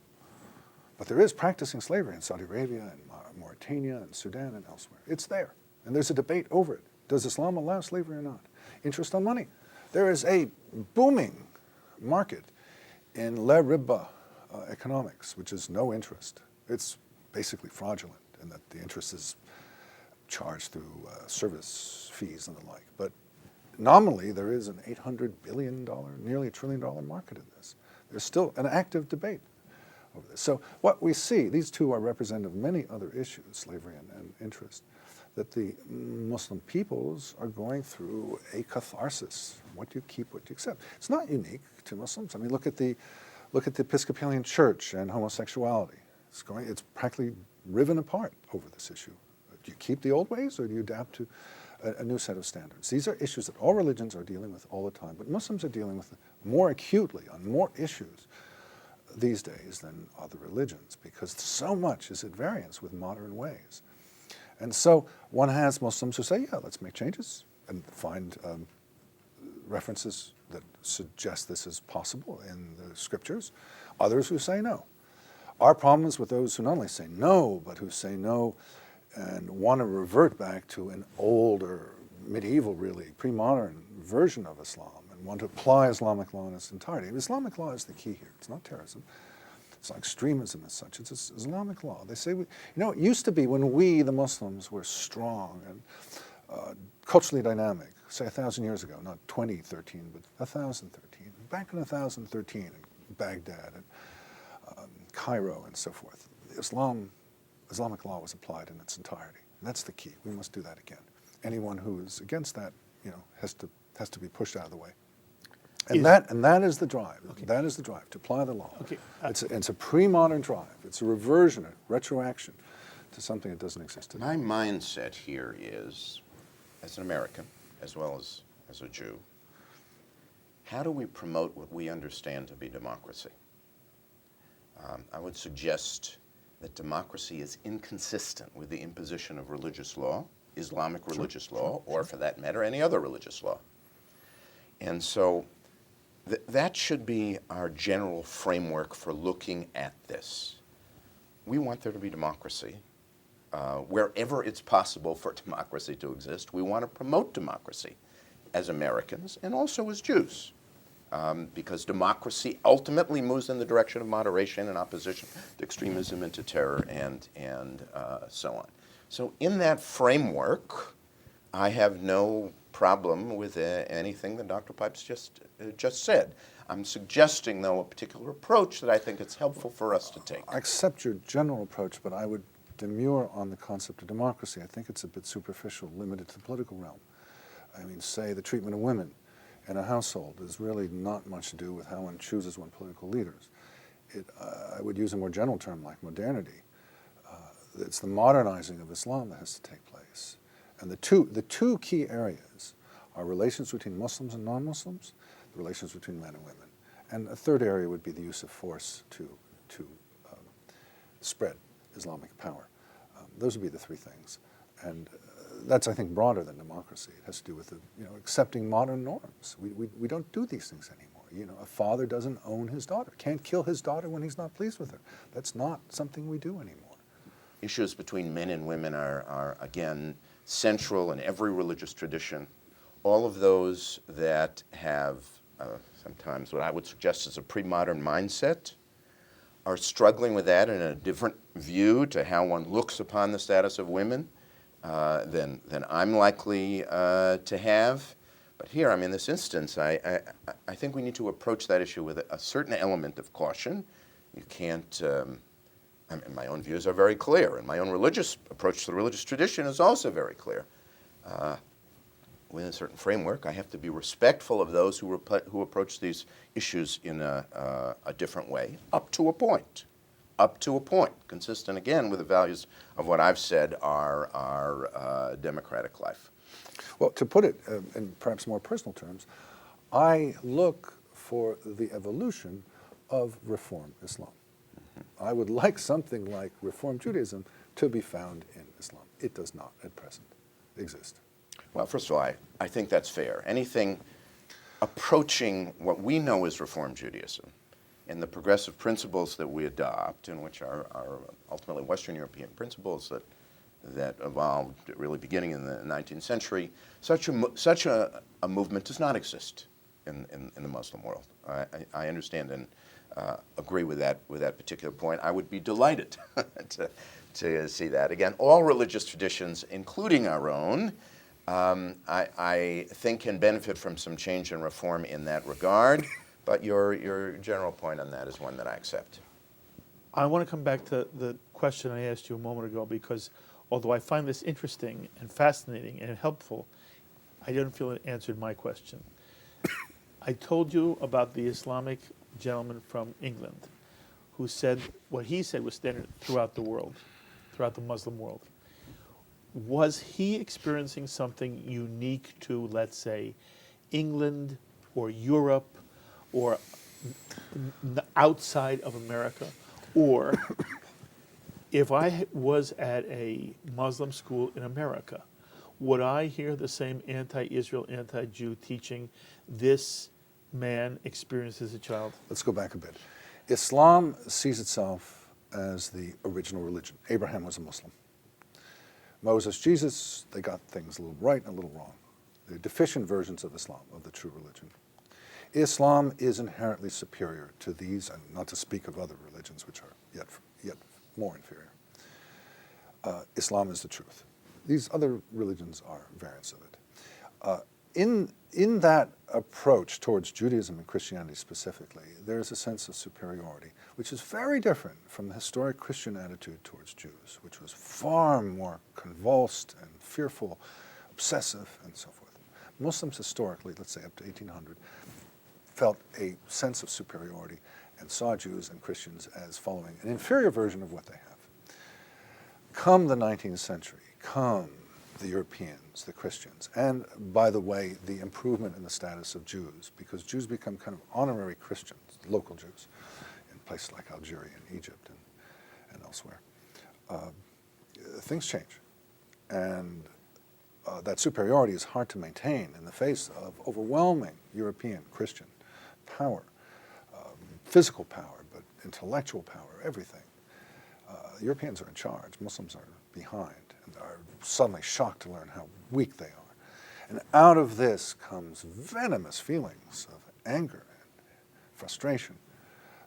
But there is practicing slavery in Saudi Arabia and Mauritania and Sudan and elsewhere. It's there. And there's a debate over it. Does Islam allow slavery or not? Interest on money. There is a booming market in la riba economics, which is no interest. It's basically fraudulent in that the interest is charged through service fees and the like. But nominally, there is an $800 billion, nearly $1 trillion market in this. There's still an active debate over this. So what we see, these two are representative of many other issues, slavery and interest, that the Muslim peoples are going through a catharsis. What do you keep, what do you accept? It's not unique to Muslims. I mean, look at the Episcopalian Church and homosexuality. It's practically riven apart over this issue. Do you keep the old ways or do you adapt to a new set of standards? These are issues that all religions are dealing with all the time, but Muslims are dealing with more acutely on more issues these days than other religions because so much is at variance with modern ways. And so one has Muslims who say, yeah, let's make changes and find references that suggest this is possible in the scriptures. Others who say no. Our problem is with those who not only say no, but who say no and want to revert back to an older, medieval really, pre-modern version of Islam and want to apply Islamic law in its entirety. Islamic law is the key here. It's not terrorism. It's not extremism as such. It's Islamic law. They say, it used to be when we, the Muslims, were strong and culturally dynamic, say 1,000 years ago, not 2013, but 1,013. Back in 1,013 in Baghdad and Cairo and so forth, Islamic law was applied in its entirety. And that's the key. We must do that again. Anyone who is against that, has to be pushed out of the way. And that is the drive. Okay. That is the drive, to apply the law. Okay. It's a pre-modern drive. It's a reversion, a retroaction to something that doesn't exist today. My mindset here is, as an American, as well as a Jew, how do we promote what we understand to be democracy? I would suggest that democracy is inconsistent with the imposition of religious law, Islamic religious law, or for that matter, any other religious law. And so that should be our general framework for looking at this. We want there to be democracy. Wherever it's possible for democracy to exist, we want to promote democracy as Americans and also as Jews. Because democracy ultimately moves in the direction of moderation and opposition to extremism and to terror and so on. So in that framework, I have no problem with anything that Dr. Pipes just said. I'm suggesting, though, a particular approach that I think it's helpful for us to take. I accept your general approach, but I would demur on the concept of democracy. I think it's a bit superficial, limited to the political realm. I mean, say the treatment of women in a household is really not much to do with how one chooses one's political leaders. I would use a more general term like modernity. It's the modernizing of Islam that has to take place. And the two key areas are relations between Muslims and non-Muslims, the relations between men and women. And a third area would be the use of force to spread Islamic power. Those would be the three things. And that's, I think, broader than democracy. It has to do with accepting modern norms. We don't do these things anymore. A father doesn't own his daughter, can't kill his daughter when he's not pleased with her. That's not something we do anymore. Issues between men and women are again, central in every religious tradition. All of those that have sometimes what I would suggest is a pre-modern mindset are struggling with that in a different view to how one looks upon the status of women than I'm likely to have. But here, in this instance, I think we need to approach that issue with a certain element of caution. You can't, my own views are very clear, and my own religious approach to the religious tradition is also very clear. Within a certain framework, I have to be respectful of those who approach these issues in a different way, up to a point. Up to a point, consistent again with the values of what I've said are our democratic life. Well, to put it in perhaps more personal terms, I look for the evolution of Reform Islam. I would like something like Reform Judaism to be found in Islam. It does not at present exist. Well, first of all, I think that's fair. Anything approaching what we know as Reform Judaism and the progressive principles that we adopt, and which are ultimately Western European principles that evolved really beginning in the 19th century, such a movement does not exist in the Muslim world. I understand and agree with that particular point. I would be delighted to see that. Again, all religious traditions, including our own, I think can benefit from some change and reform in that regard, but your general point on that is one that I accept. I want to come back to the question I asked you a moment ago, because although I find this interesting and fascinating and helpful, I don't feel it answered my question. I told you about the Islamic gentleman from England who said what he said was standard throughout the world, throughout the Muslim world. Was he experiencing something unique to, let's say, England or Europe or outside of America? Or if I was at a Muslim school in America, would I hear the same anti-Israel, anti-Jew teaching this man experienced as a child? Let's go back a bit. Islam sees itself as the original religion. Abraham was a Muslim. Moses, Jesus, they got things a little right and a little wrong. They're deficient versions of Islam, of the true religion. Islam is inherently superior to these, and not to speak of other religions which are yet more inferior. Islam is the truth. These other religions are variants of it. In that approach towards Judaism and Christianity specifically, there's a sense of superiority, which is very different from the historic Christian attitude towards Jews, which was far more convulsed and fearful, obsessive, and so forth. Muslims historically, let's say up to 1800, felt a sense of superiority and saw Jews and Christians as following an inferior version of what they have. Come the 19th century, come the Europeans, the Christians, and by the way, the improvement in the status of Jews, because Jews become kind of honorary Christians, local Jews, in places like Algeria and Egypt and elsewhere. Things change, and that superiority is hard to maintain in the face of overwhelming European Christian power, physical power, but intellectual power, everything. Europeans are in charge, Muslims are behind, and are suddenly shocked to learn how weak they are. And out of this comes venomous feelings of anger and frustration,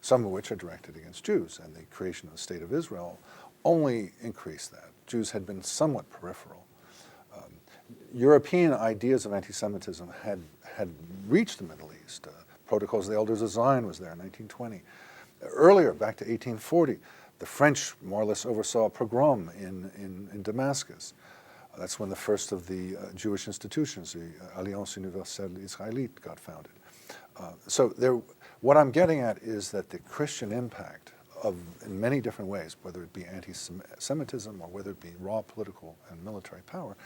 some of which are directed against Jews, and the creation of the State of Israel only increased that. Jews had been somewhat peripheral. European ideas of anti-Semitism had reached the Middle East. Protocols of the Elders of Zion was there in 1920. Earlier, back to 1840, the French more or less oversaw a pogrom in Damascus. That's when the first of the Jewish institutions, the Alliance Universelle Israélite, got founded. What I'm getting at is that the Christian impact in many different ways, whether it be anti-Semitism or whether it be raw political and military power,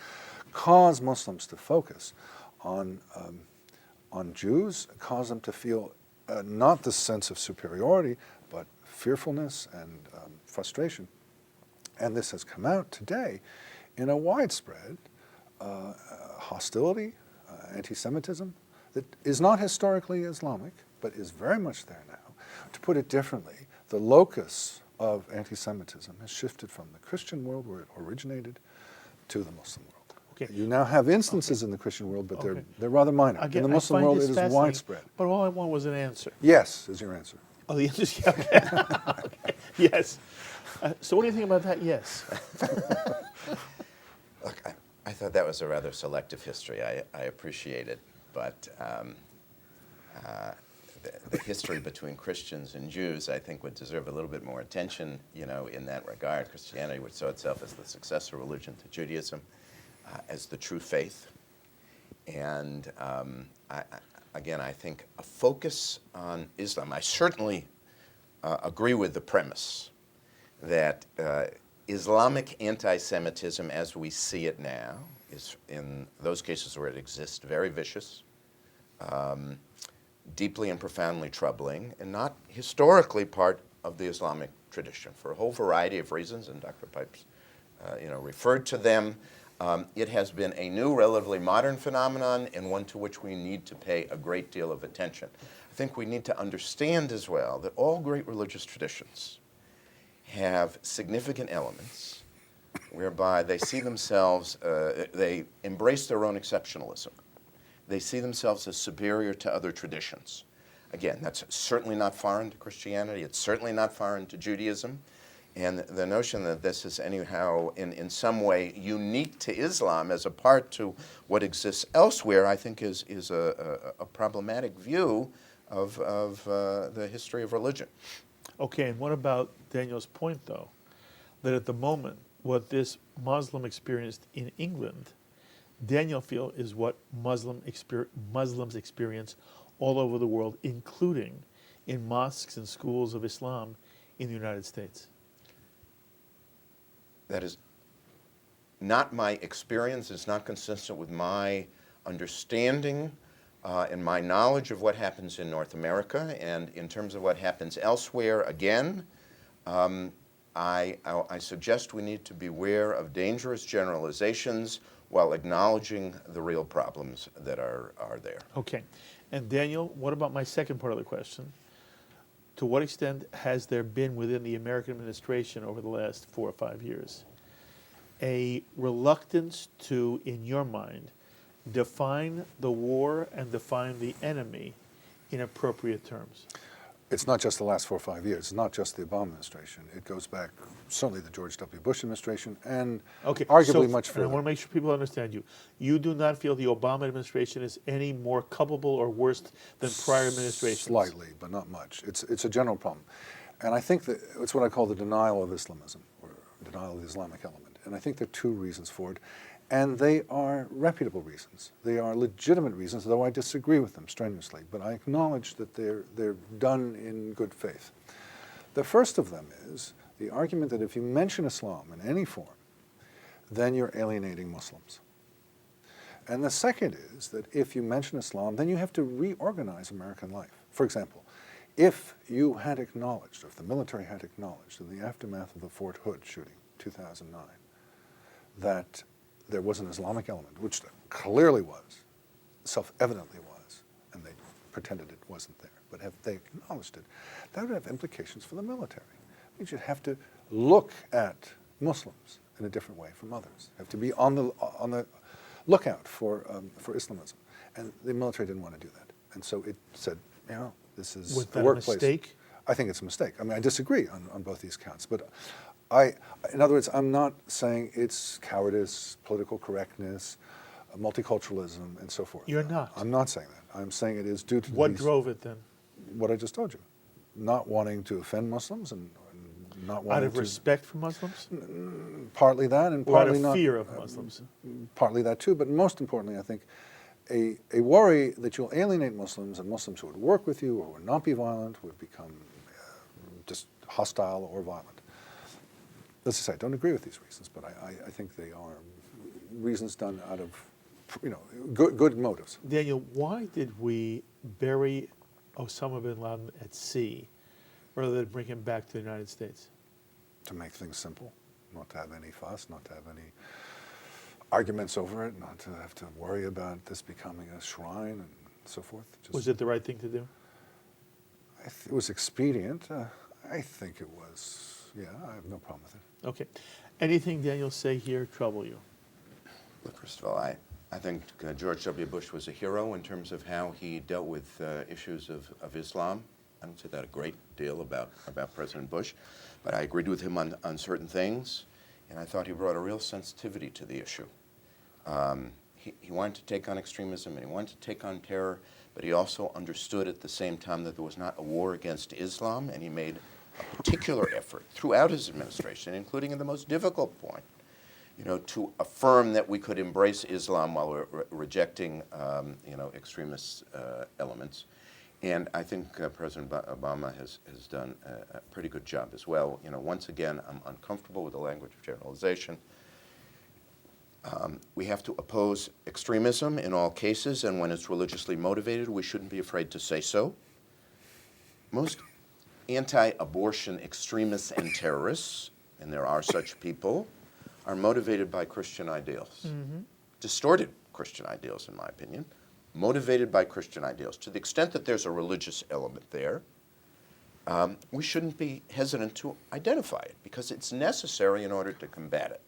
caused Muslims to focus on Jews, caused them to feel not the sense of superiority, but fearfulness and frustration. And this has come out today in a widespread hostility, anti-Semitism, that is not historically Islamic, but is very much there now. To put it differently, the locus of anti-Semitism has shifted from the Christian world, where it originated, to the Muslim world. Okay. You now have instances in the Christian world, but they're rather minor. Again, in the Muslim world, it is widespread. But all I want was an answer. Yes, is your answer. Oh, the answer is okay. Okay. Yes. So what do you think about that? Yes. Look, I thought that was a rather selective history. I appreciate it, but the history between Christians and Jews, I think, would deserve a little bit more attention, in that regard. Christianity, which saw itself as the successor religion to Judaism, as the true faith. And I think a focus on Islam, I certainly agree with the premise that Islamic anti-Semitism, as we see it now, is, in those cases where it exists, very vicious, deeply and profoundly troubling, and not historically part of the Islamic tradition for a whole variety of reasons, and Dr. Pipes referred to them. It has been a new, relatively modern phenomenon, and one to which we need to pay a great deal of attention. I think we need to understand as well that all great religious traditions have significant elements whereby they see themselves, they embrace their own exceptionalism. They see themselves as superior to other traditions. Again, that's certainly not foreign to Christianity. It's certainly not foreign to Judaism. And the notion that this is anyhow in some way unique to Islam as a part to what exists elsewhere, I think is a problematic view of the history of religion. Okay, and what about Daniel's point, though, that at the moment, what this Muslim experienced in England, Daniel feels is what Muslims experience all over the world, including in mosques and schools of Islam in the United States? That is not my experience. It's not consistent with my understanding and my knowledge of what happens in North America. And in terms of what happens elsewhere, again, I suggest we need to beware of dangerous generalizations while acknowledging the real problems that are there. Okay. And Daniel, what about my second part of the question? To what extent has there been within the American administration over the last 4 or 5 years a reluctance to, in your mind, define the war and define the enemy in appropriate terms? It's not just the last 4 or 5 years. It's not just the Obama administration. It goes back certainly the George W. Bush administration and arguably much further. I want to make sure people understand you. You do not feel the Obama administration is any more culpable or worse than prior administrations? Slightly, but not much. It's a general problem. And I think that it's what I call the denial of Islamism, or denial of the Islamic element. And I think there are 2 reasons for it. And they are reputable reasons. They are legitimate reasons, though I disagree with them strenuously. But I acknowledge that they're done in good faith. The first of them is the argument that if you mention Islam in any form, then you're alienating Muslims. And the second is that if you mention Islam, then you have to reorganize American life. For example, if you had acknowledged, or if the military had acknowledged in the aftermath of the Fort Hood shooting, 2009, that there was an Islamic element, which there clearly was, self-evidently was, and they pretended it wasn't there, but if they acknowledged it, that would have implications for the military. It means you'd have to look at Muslims in a different way from others. You have to be on the lookout for Islamism. And the military didn't want to do that. And so it said, this is was the that workplace. Was that a mistake? I think it's a mistake. I mean, I disagree on both these counts, but in other words, I'm not saying it's cowardice, political correctness, multiculturalism, and so forth. You're not. I'm not saying that. I'm saying it is due to What these, drove it then? what I just told you, not wanting to offend Muslims and not wanting Out of to, respect for Muslims? partly that and Or out partly of not fear of Muslims? partly that too, but most importantly, I think a worry that you'll alienate Muslims, and Muslims who would work with you or would not be violent would become just hostile or violent. As I say, I don't agree with these reasons, but I think they are reasons done out of good motives. Daniel, why did we bury Osama bin Laden at sea rather than bring him back to the United States? To make things simple, not to have any fuss, not to have any arguments over it, not to have to worry about this becoming a shrine and so forth. Was it the right thing to do? It was expedient. I think it was, yeah, I have no problem with it. Okay. Anything Daniel say here trouble you? Look, first of all, I think George W. Bush was a hero in terms of how he dealt with issues of Islam. I don't say that a great deal about President Bush, but I agreed with him on certain things, and I thought he brought a real sensitivity to the issue. He wanted to take on extremism and he wanted to take on terror, but he also understood at the same time that there was not a war against Islam, and he made a particular effort throughout his administration, including in the most difficult point, to affirm that we could embrace Islam while we're rejecting, extremist elements. And I think President Obama has done a pretty good job as well. Once again, I'm uncomfortable with the language of generalization. We have to oppose extremism in all cases, and when it's religiously motivated, we shouldn't be afraid to say so. Most anti-abortion extremists and terrorists, and there are such people, are motivated by Christian ideals. Distorted Christian ideals, in my opinion. Motivated by Christian ideals. To the extent that there's a religious element there, we shouldn't be hesitant to identify it because it's necessary in order to combat it.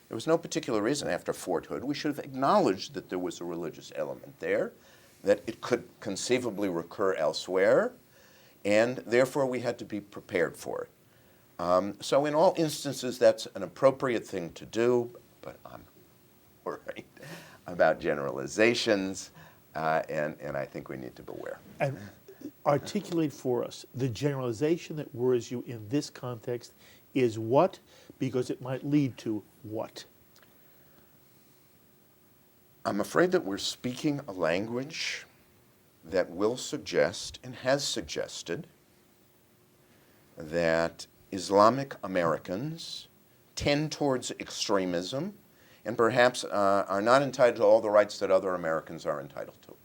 There was no particular reason after Fort Hood. We should have acknowledged that there was a religious element there, that it could conceivably recur elsewhere, and therefore we had to be prepared for it. So in all instances, that's an appropriate thing to do, but I'm worried about generalizations, and I think we need to beware. And articulate for us the generalization that worries you in this context is what, because it might lead to what? I'm afraid that we're speaking a language that will suggest and has suggested that Islamic Americans tend towards extremism and perhaps are not entitled to all the rights that other Americans are entitled to.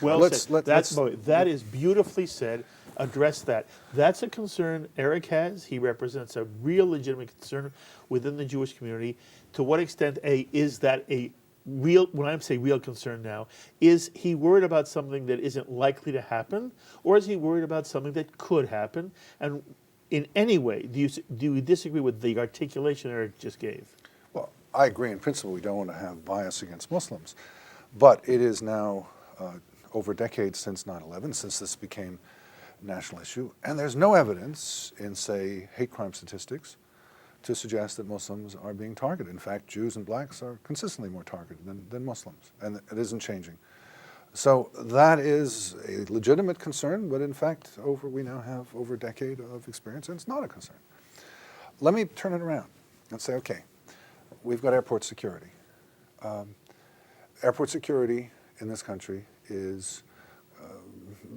Well said. That is beautifully said. Address that. That's a concern Eric has. He represents a real legitimate concern within the Jewish community. To what extent, is that a real, when I say real concern now, is he worried about something that isn't likely to happen, or is he worried about something that could happen? And in any way, do you disagree with the articulation Eric just gave? Well, I agree in principle we don't want to have bias against Muslims, but it is now over decades since 9/11, since this became a national issue, and there's no evidence in, say, hate crime statistics to suggest that Muslims are being targeted. In fact, Jews and blacks are consistently more targeted than Muslims, and it isn't changing. So that is a legitimate concern, but in fact, we now have over a decade of experience, and it's not a concern. Let me turn it around and say, okay, we've got airport security. Airport security in this country is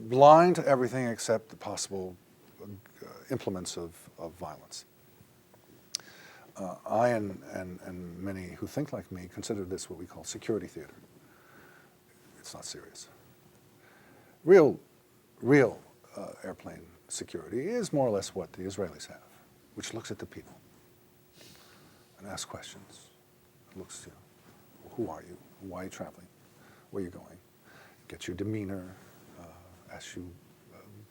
blind to everything except the possible implements of violence. I and many who think like me consider this what we call security theater. It's not serious. Real airplane security is more or less what the Israelis have, which looks at the people and asks questions. It looks, who are you? Why are you traveling? Where are you going? Gets your demeanor, asks you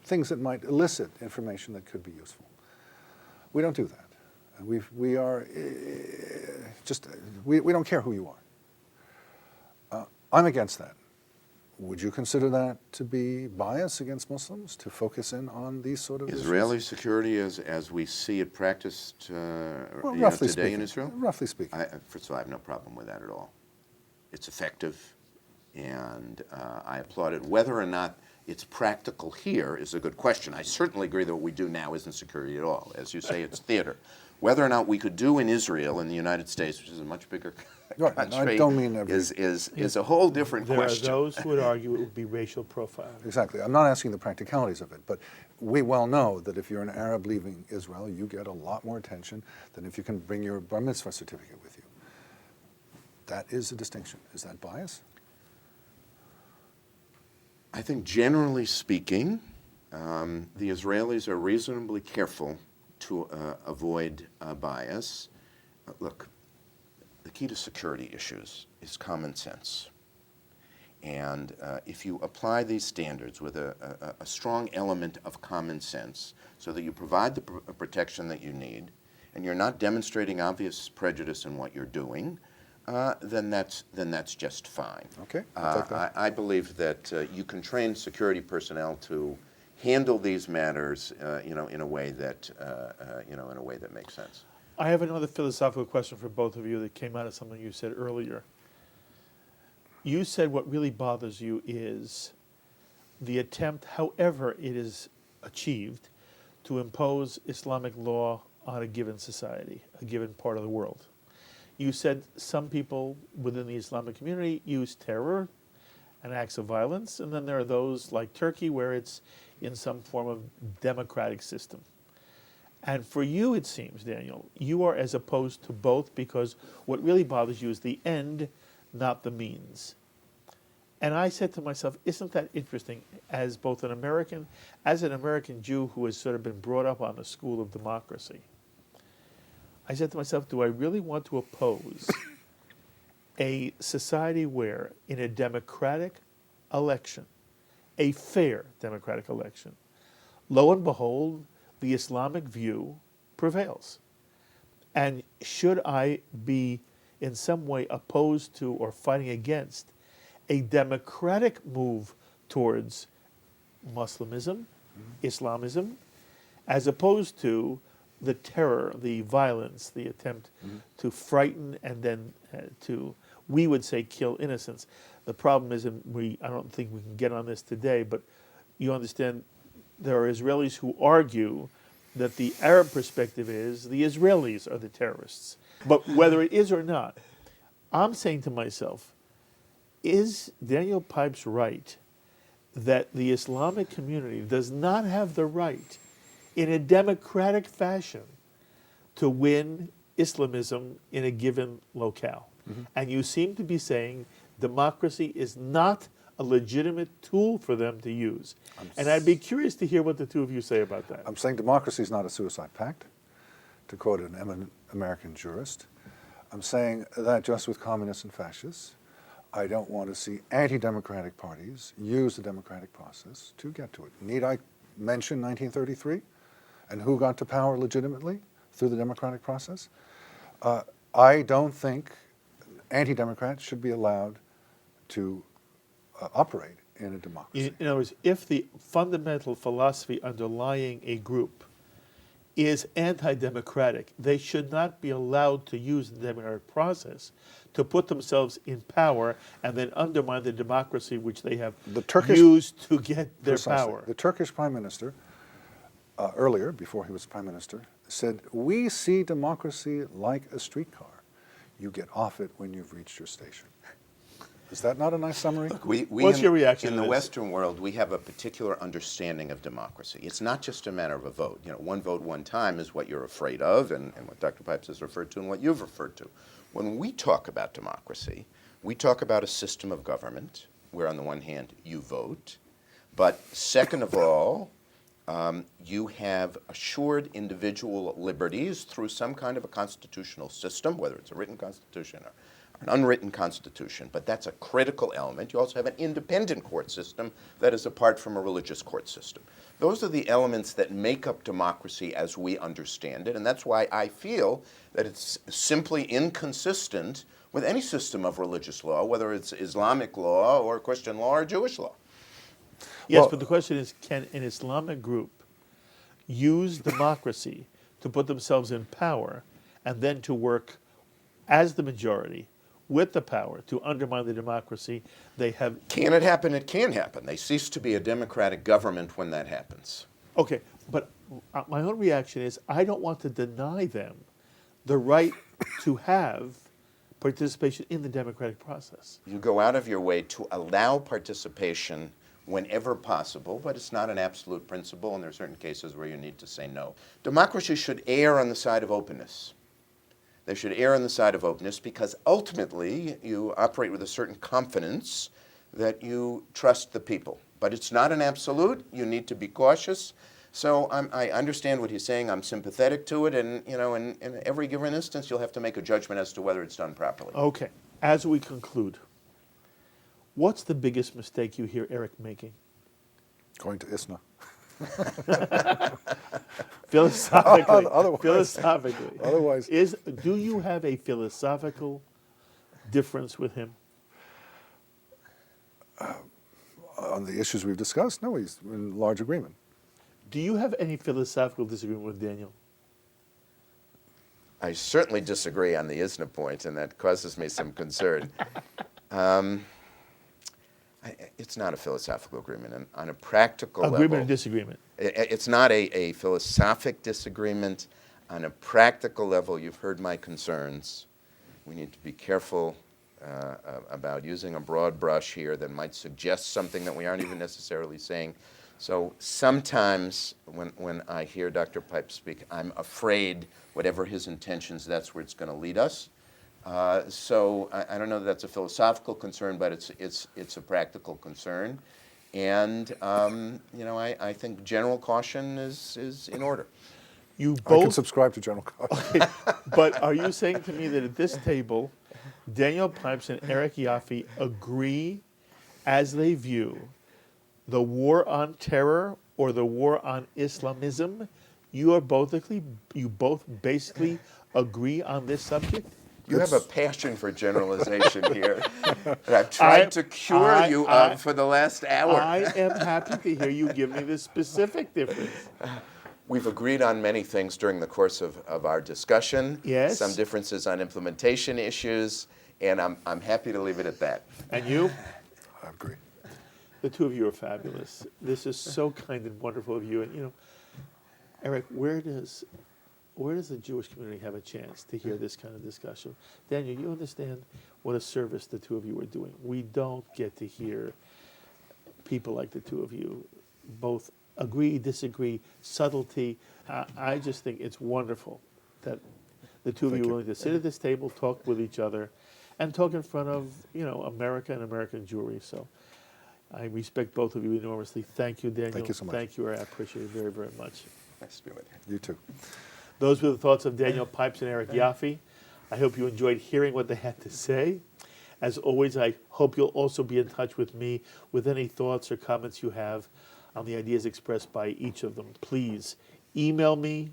things that might elicit information that could be useful. We don't do that. We are we don't care who you are. I'm against that. Would you consider that to be bias against Muslims, to focus in on these sort of Israeli issues? security as we see it practiced Well, today speaking, in Israel? Roughly speaking. First of all, I have no problem with that at all. It's effective, and I applaud it. Whether or not it's practical here is a good question. I certainly agree that what we do now isn't security at all. As you say, it's theater. Whether or not we could do in Israel, in the United States, which is a much bigger Right, country, I don't mean every... is a whole different There question. are those who would argue it would be racial profiling. Exactly. I'm not asking the practicalities of it, but we well know that if you're an Arab leaving Israel, you get a lot more attention than if you can bring your bar mitzvah certificate with you. That is a distinction. Is that bias? I think generally speaking, the Israelis are reasonably careful to avoid bias. Look, the key to security issues is common sense. And if you apply these standards with a strong element of common sense so that you provide the protection that you need, and you're not demonstrating obvious prejudice in what you're doing, then that's just fine. Okay, I'll take that. I believe that you can train security personnel to handle these matters, in a way that makes sense. I have another philosophical question for both of you that came out of something you said earlier. You said what really bothers you is the attempt, however it is achieved, to impose Islamic law on a given society, a given part of the world. You said some people within the Islamic community use terror and acts of violence, and then there are those like Turkey where it's in some form of democratic system. And for you, it seems, Daniel, you are as opposed to both because what really bothers you is the end, not the means. And I said to myself, isn't that interesting as both an American Jew who has sort of been brought up on the school of democracy? I said to myself, do I really want to oppose a society where in a democratic election, a fair democratic election, lo and behold, the Islamic view prevails? And should I be in some way opposed to or fighting against a democratic move towards Muslimism, Islamism, as opposed to the terror, the violence, the attempt to frighten and then we would say, kill innocents? The problem is, and I don't think we can get on this today, but you understand there are Israelis who argue that the Arab perspective is the Israelis are the terrorists. But whether it is or not, I'm saying to myself, is Daniel Pipes right that the Islamic community does not have the right in a democratic fashion to win Islamism in a given locale? And you seem to be saying democracy is not a legitimate tool for them to use. And I'd be curious to hear what the two of you say about that. I'm saying democracy is not a suicide pact, to quote an eminent American jurist. I'm saying that just with communists and fascists, I don't want to see anti-democratic parties use the democratic process to get to it. Need I mention 1933 and who got to power legitimately through the democratic process? I don't think anti-democrats should be allowed to operate in a democracy. In other words, if the fundamental philosophy underlying a group is anti-democratic, they should not be allowed to use the democratic process to put themselves in power and then undermine the democracy which they have used to get their power. The Turkish prime minister, earlier, before he was prime minister, said, "We see democracy like a streetcar. You get off it when you've reached your station." Is that not a nice summary? Look, What's your reaction in to the this? Western world, we have a particular understanding of democracy. It's not just a matter of a vote. One vote, one time is what you're afraid of, and what Dr. Pipes has referred to and what you've referred to. When we talk about democracy, we talk about a system of government where, on the one hand, you vote, but second of all, you have assured individual liberties through some kind of a constitutional system, whether it's a written constitution or an unwritten constitution, but that's a critical element. You also have an independent court system that is apart from a religious court system. Those are the elements that make up democracy as we understand it, and that's why I feel that it's simply inconsistent with any system of religious law, whether it's Islamic law or Christian law or Jewish law. Yes, Well- but the question is, can an Islamic group use democracy to put themselves in power and then to work as the majority with the power to undermine the democracy they have? Can it happen? It can happen. They cease to be a democratic government when that happens. Okay, but my own reaction is I don't want to deny them the right to have participation in the democratic process. You go out of your way to allow participation whenever possible, but it's not an absolute principle, and there are certain cases where you need to say no. Democracy should err on the side of openness. They should err on the side of openness because ultimately you operate with a certain confidence that you trust the people. But it's not an absolute. You need to be cautious. So I understand what he's saying. I'm sympathetic to it, and in every given instance, you'll have to make a judgment as to whether it's done properly. Okay, as we conclude, what's the biggest mistake you hear Eric making? Going to ISNA. Philosophically. Otherwise- Otherwise- do you have a philosophical difference with him? On the issues we've discussed, no, he's in large agreement. Do you have any philosophical disagreement with Daniel? I certainly disagree on the ISNA point, and that causes me some concern. It's not a philosophical agreement. And on a practical Agreement level, or disagreement? It's not a philosophic disagreement. On a practical level, you've heard my concerns. We need to be careful about using a broad brush here that might suggest something that we aren't even necessarily saying. So sometimes when I hear Dr. Pipe speak, I'm afraid whatever his intentions, that's where it's going to lead us. So I don't know that that's a philosophical concern, but it's a practical concern. And I think general caution is in order. You I can both, subscribe to general caution. but are you saying to me that at this table, Daniel Pipes and Eric Yoffie agree as they view the war on terror or the war on Islamism? You both basically agree on this subject? You have a passion for generalization here that I've tried to cure you of for the last hour. I am happy to hear you give me the specific difference. We've agreed on many things during the course of our discussion. Yes. Some differences on implementation issues, and I'm happy to leave it at that. And you? I agree. The two of you are fabulous. This is so kind and wonderful of you. And Eric, where does the Jewish community have a chance to hear this kind of discussion? Daniel, you understand what a service the two of you are doing. We don't get to hear people like the two of you both agree, disagree, subtlety. I just think it's wonderful that the two of you are willing to sit at this table, talk with each other, and talk in front of America and American Jewry. So I respect both of you enormously. Thank you, Daniel. Thank you so much. Thank you, I appreciate it very, very much. Nice to be with you. You too. Those were the thoughts of Daniel Pipes and Eric Yoffie. I hope you enjoyed hearing what they had to say. As always, I hope you'll also be in touch with me with any thoughts or comments you have on the ideas expressed by each of them. Please email me,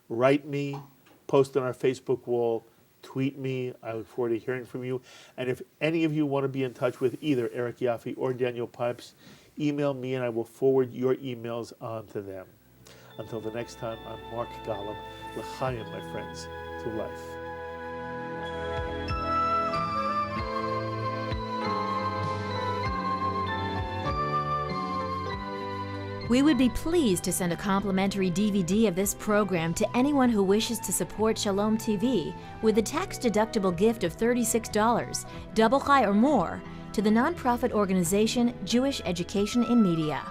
write me, post on our Facebook wall, tweet me. I look forward to hearing from you. And if any of you want to be in touch with either Eric Yoffie or Daniel Pipes, email me and I will forward your emails on to them. Until the next time, I'm Mark Golub. L'chaim, my friends, to life. We would be pleased to send a complimentary DVD of this program to anyone who wishes to support Shalom TV with a tax-deductible gift of $36, double high or more, to the nonprofit organization Jewish Education in Media.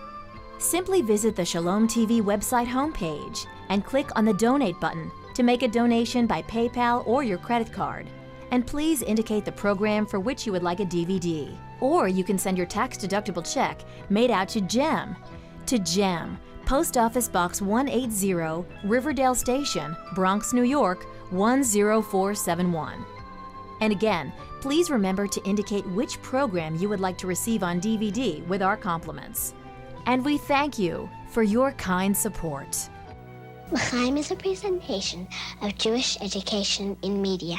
Simply visit the Shalom TV website homepage and click on the Donate button to make a donation by PayPal or your credit card. And please indicate the program for which you would like a DVD. Or you can send your tax-deductible check made out to GEM. To GEM, Post Office Box 180, Riverdale Station, Bronx, New York, 10471. And again, please remember to indicate which program you would like to receive on DVD with our compliments. And we thank you for your kind support. L'chaim is a presentation of Jewish Education in Media.